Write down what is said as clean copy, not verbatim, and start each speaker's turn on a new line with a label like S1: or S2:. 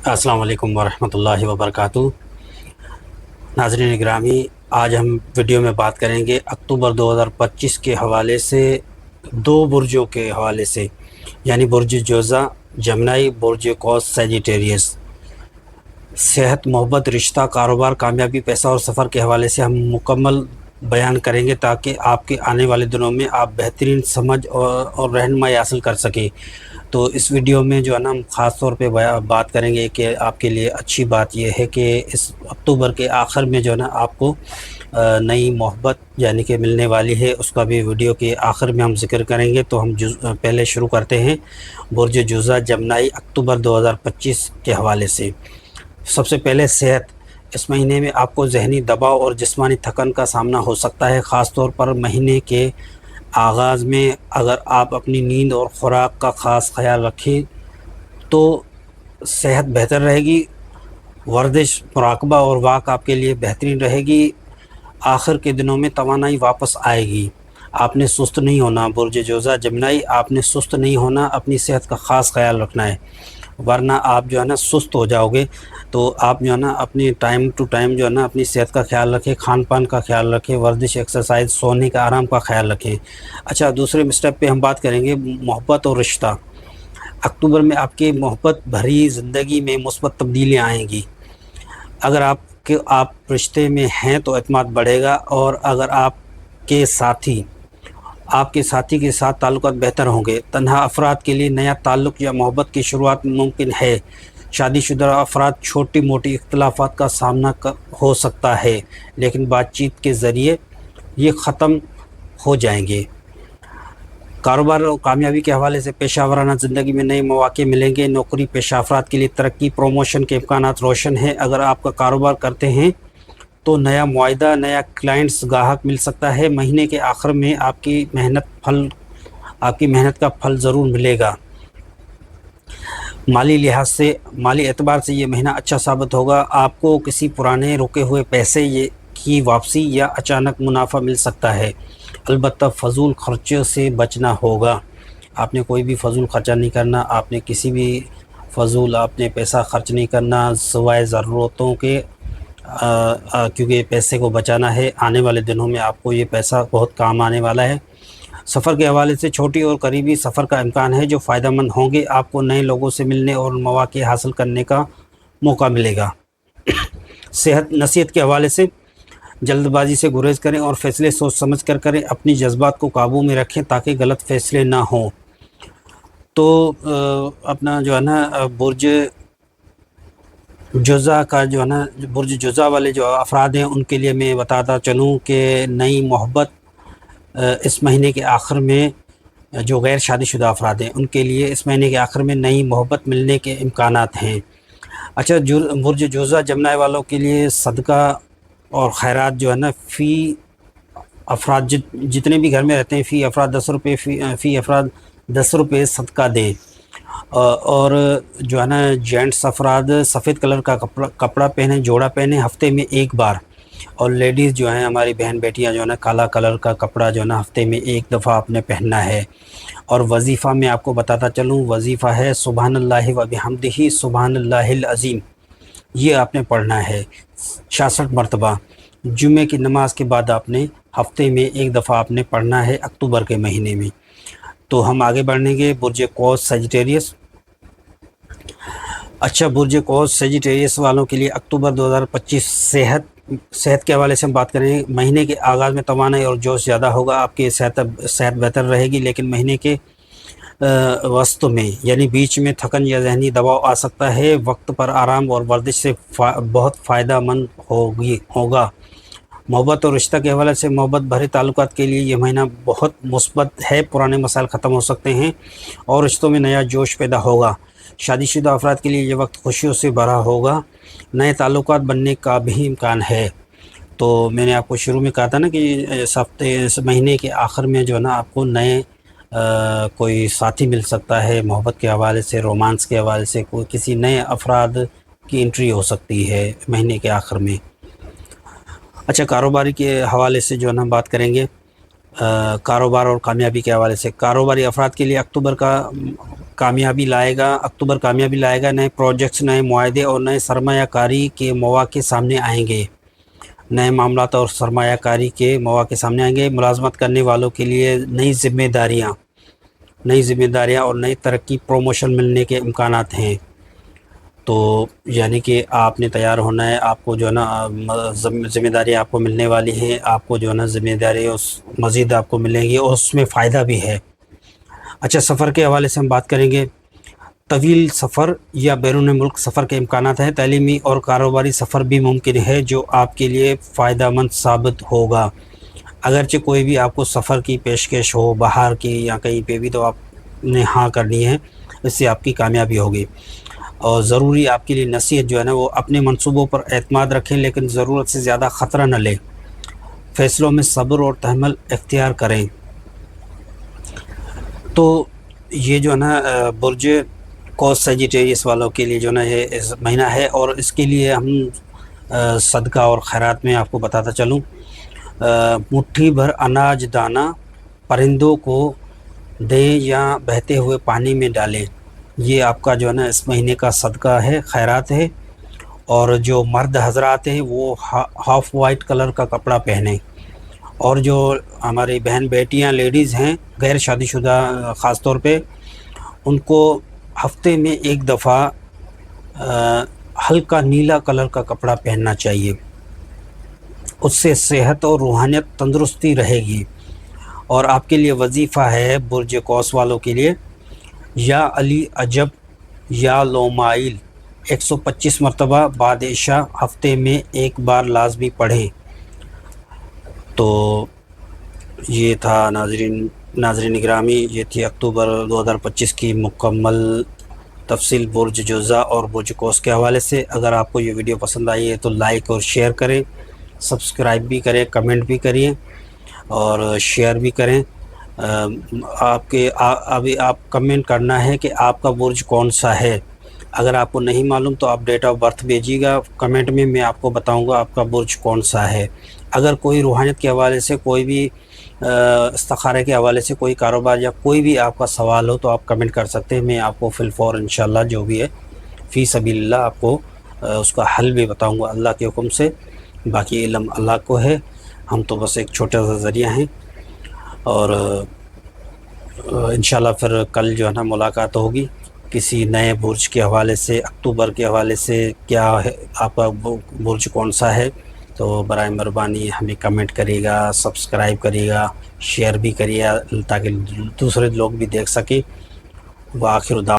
S1: السلام علیکم ورحمۃ اللہ وبرکاتہ۔ ناظرین گرامی، آج ہم ویڈیو میں بات کریں گے اکتوبر 2025 کے حوالے سے دو برجوں کے حوالے سے، یعنی برج جوزا جمنائی، برج قوس سیجیٹیریس۔ صحت، محبت، رشتہ، کاروبار، کامیابی، پیسہ اور سفر کے حوالے سے ہم مکمل بیان کریں گے تاکہ آپ کے آنے والے دنوں میں آپ بہترین سمجھ اور رہنمائی حاصل کر سکیں۔ تو اس ویڈیو میں جو ہے نا ہم خاص طور پہ بات کریں گے کہ آپ کے لیے اچھی بات یہ ہے کہ اس اکتوبر کے آخر میں جو ہے نا آپ کو نئی محبت یعنی کہ ملنے والی ہے، اس کا بھی ویڈیو کے آخر میں ہم ذکر کریں گے۔ تو ہم پہلے شروع کرتے ہیں برج جوزا جمنائی اکتوبر 2025 کے حوالے سے۔ سب سے پہلے صحت۔ اس مہینے میں آپ کو ذہنی دباؤ اور جسمانی تھکن کا سامنا ہو سکتا ہے، خاص طور پر مہینے کے آغاز میں۔ اگر آپ اپنی نیند اور خوراک کا خاص خیال رکھیں تو صحت بہتر رہے گی۔ ورزش، مراقبہ اور واک آپ کے لیے بہترین رہے گی۔ آخر کے دنوں میں توانائی واپس آئے گی۔ آپ نے سست نہیں ہونا، برج جوزا جمنائی، آپ نے سست نہیں ہونا، اپنی صحت کا خاص خیال رکھنا ہے، ورنہ آپ جو ہے نا سست ہو جاؤ گے۔ تو آپ جو ہے نا اپنی ٹائم ٹو ٹائم جو ہے نا اپنی صحت کا خیال رکھیں، کھان پان کا خیال رکھیں، ورزش، ایکسرسائز، سونے کا، آرام کا خیال رکھیں۔ اچھا، دوسرے اسٹیپ پہ ہم بات کریں گے محبت اور رشتہ۔ اکتوبر میں آپ کے محبت بھری زندگی میں مثبت تبدیلیاں آئیں گی۔ اگر آپ رشتے میں ہیں تو اعتماد بڑھے گا، اور اگر آپ کے ساتھی کے ساتھ تعلقات بہتر ہوں گے۔ تنہا افراد کے لیے نیا تعلق یا محبت کی شروعات ممکن ہے۔ شادی شدہ افراد چھوٹی موٹی اختلافات کا سامنا ہو سکتا ہے، لیکن بات چیت کے ذریعے یہ ختم ہو جائیں گے۔ کاروبار اور کامیابی کے حوالے سے پیشہ ورانہ زندگی میں نئے مواقع ملیں گے۔ نوکری پیشہ افراد کے لیے ترقی، پروموشن کے امکانات روشن ہیں۔ اگر آپ کا کاروبار کرتے ہیں تو نیا معاہدہ، نیا کلائنٹس، گاہک مل سکتا ہے۔ مہینے کے آخر میں آپ کی محنت کا پھل ضرور ملے گا۔ مالی اعتبار سے یہ مہینہ اچھا ثابت ہوگا۔ آپ کو کسی پرانے رکے ہوئے پیسے کی واپسی یا اچانک منافع مل سکتا ہے۔ البتہ فضول خرچوں سے بچنا ہوگا۔ آپ نے کوئی بھی فضول خرچہ نہیں کرنا، آپ نے کسی بھی فضول پیسہ خرچ نہیں کرنا سوائے ضرورتوں کے، کیونکہ پیسے کو بچانا ہے۔ آنے والے دنوں میں آپ کو یہ پیسہ بہت کام آنے والا ہے۔ سفر کے حوالے سے چھوٹی اور قریبی سفر کا امکان ہے جو فائدہ مند ہوں گے۔ آپ کو نئے لوگوں سے ملنے اور مواقع حاصل کرنے کا موقع ملے گا۔ نصیحت کے حوالے سے جلد بازی سے گریز کریں اور فیصلے سوچ سمجھ کر کریں۔ اپنی جذبات کو قابو میں رکھیں تاکہ غلط فیصلے نہ ہوں۔ تو اپنا جو ہے نا برج جوزا کا جو ہے نا برج جوزا والے جو افراد ہیں ان کے لیے میں بتاتا چلوں کہ نئی محبت اس مہینے کے آخر میں، جو غیر شادی شدہ افراد ہیں ان کے لیے اس مہینے کے آخر میں نئی محبت ملنے کے امکانات ہیں۔ اچھا، برج جوزا جمنائی والوں کے لیے صدقہ اور خیرات جو ہے نا فی افراد جتنے بھی گھر میں رہتے ہیں فی افراد 10 روپے صدقہ دیں۔ اور جو ہے نا جینٹس افراد سفید کلر کا کپڑا پہنیں، جوڑا پہنیں ہفتے میں ایک بار، اور لیڈیز جو ہیں ہماری بہن بیٹیاں جو ہے نا کالا کلر کا کپڑا جو ہے نا ہفتے میں ایک دفعہ آپ نے پہننا ہے۔ اور وظیفہ میں آپ کو بتاتا چلوں، وظیفہ ہے سبحان اللہ و بحمدہ سبحان اللہ العظیم، یہ آپ نے پڑھنا ہے 66 مرتبہ۔ جمعے کی نماز کے بعد آپ نے ہفتے میں ایک دفعہ آپ نے پڑھنا ہے اکتوبر کے مہینے میں۔ تو ہم آگے بڑھیں گے برج قوس سیجیٹیریس۔ اچھا، برج قوس سیجیٹیریس والوں کے لیے اکتوبر 2025 صحت کے حوالے سے ہم بات کریں۔ مہینے کے آغاز میں توانائی اور جوش زیادہ ہوگا، آپ کی صحت بہتر رہے گی، لیکن مہینے کے وسط میں یعنی بیچ میں تھکن یا ذہنی دباؤ آ سکتا ہے۔ وقت پر آرام اور ورزش سے بہت فائدہ مند ہوگا۔ محبت اور رشتہ کے حوالے سے محبت بھرے تعلقات کے لیے یہ مہینہ بہت مثبت ہے۔ پرانے مسائل ختم ہو سکتے ہیں اور رشتوں میں نیا جوش پیدا ہوگا۔ شادی شدہ افراد کے لیے یہ وقت خوشیوں سے بھرا ہوگا، نئے تعلقات بننے کا بھی امکان ہے۔ تو میں نے آپ کو شروع میں کہا تھا نا کہ اس مہینے کے آخر میں جو ہے نا آپ کو نئے کوئی ساتھی مل سکتا ہے، محبت کے حوالے سے، رومانس کے حوالے سے کوئی کسی نئے افراد کی انٹری ہو سکتی ہے مہینے کے آخر میں۔ اچھا، کاروباری کے حوالے سے جو ہے نا بات کریں گے، کاروبار اور کامیابی کے حوالے سے۔ کاروباری افراد کے لیے اکتوبر کا کامیابی لائے گا، اکتوبر کامیابی لائے گا، نئے پروجیکٹس، نئے معاہدے اور نئے سرمایہ کاری کے مواقع سامنے آئیں گے، نئے معاملات اور سرمایہ کاری کے مواقع سامنے آئیں گے۔ ملازمت کرنے والوں کے لیے نئی ذمہ داریاں اور نئی ترقی پروموشن ملنے کے امکانات ہیں۔ تو یعنی کہ آپ نے تیار ہونا ہے، آپ کو جو ہے نا ذمہ داری آپ کو ملنے والی ہیں، آپ کو جو ہے نا ذمہ داری مزید آپ کو ملیں گی اور اس میں فائدہ بھی ہے۔ اچھا، سفر کے حوالے سے ہم بات کریں گے۔ طویل سفر یا بیرون ملک سفر کے امکانات ہیں۔ تعلیمی اور کاروباری سفر بھی ممکن ہے جو آپ کے لیے فائدہ مند ثابت ہوگا۔ اگرچہ کوئی بھی آپ کو سفر کی پیشکش ہو باہر کی یا کہیں پہ بھی، تو آپ نے ہاں کرنی ہے، اس سے آپ کی کامیابی ہوگی۔ اور ضروری آپ کے لیے نصیحت جو ہے نا، وہ اپنے منصوبوں پر اعتماد رکھیں لیکن ضرورت سے زیادہ خطرہ نہ لیں۔ فیصلوں میں صبر اور تحمل اختیار کریں۔ تو یہ جو ہے نا برج قوس سیجیٹیریس والوں کے لیے جو ہے نا یہ مہینہ ہے، اور اس کے لیے ہم صدقہ اور خیرات میں آپ کو بتاتا چلوں۔ مٹھی بھر اناج دانہ پرندوں کو دیں یا بہتے ہوئے پانی میں ڈالیں، یہ آپ کا جو ہے نا اس مہینے کا صدقہ ہے، خیرات ہے۔ اور جو مرد حضرات ہیں وہ ہاف وائٹ کلر کا کپڑا پہنیں، اور جو ہماری بہن بیٹیاں لیڈیز ہیں غیر شادی شدہ خاص طور پہ، ان کو ہفتے میں ایک دفعہ ہلکا نیلا کلر کا کپڑا پہننا چاہیے، اس سے صحت اور روحانیت تندرستی رہے گی۔ اور آپ کے لیے وظیفہ ہے برج قوس والوں کے لیے، یا علی عجب یا لومائل 125 مرتبہ بعد عشاء ہفتے میں ایک بار لازمی پڑھیں۔ تو یہ تھا ناظرین گرامی، یہ تھی اکتوبر 2025 کی مکمل تفصیل برج جوزا اور برج قوس کے حوالے سے۔ اگر آپ کو یہ ویڈیو پسند آئی ہے تو لائک اور شیئر کریں، سبسکرائب بھی کریں، کمنٹ بھی کریں اور شیئر بھی کریں۔ ابھی آپ کمنٹ کرنا ہے کہ آپ کا برج کون سا ہے۔ اگر آپ کو نہیں معلوم تو آپ ڈیٹ آف برتھ بھیجیے گا کمنٹ میں آپ کو بتاؤں گا آپ کا برج کون سا ہے۔ اگر کوئی روحانیت کے حوالے سے، کوئی بھی استخارے کے حوالے سے کوئی کاروبار یا کوئی بھی آپ کا سوال ہو تو آپ کمنٹ کر سکتے ہیں، میں آپ کو فی الفور انشاءاللہ جو بھی ہے فی سبیل اللہ آپ کو اس کا حل بھی بتاؤں گا اللہ کے حکم سے۔ باقی علم اللہ کو ہے، ہم تو بس ایک چھوٹا سا ذریعہ ہیں۔ اور انشاءاللہ پھر کل جو ہے نا ملاقات ہوگی کسی نئے برج کے حوالے سے، اکتوبر کے حوالے سے کیا ہے آپ کا برج کون سا ہے۔ تو برائے مہربانی ہمیں کمنٹ کریے گا، سبسکرائب کریے گا، شیئر بھی کریے تاکہ دوسرے لوگ بھی دیکھ سکیں۔ وآخر دعوانا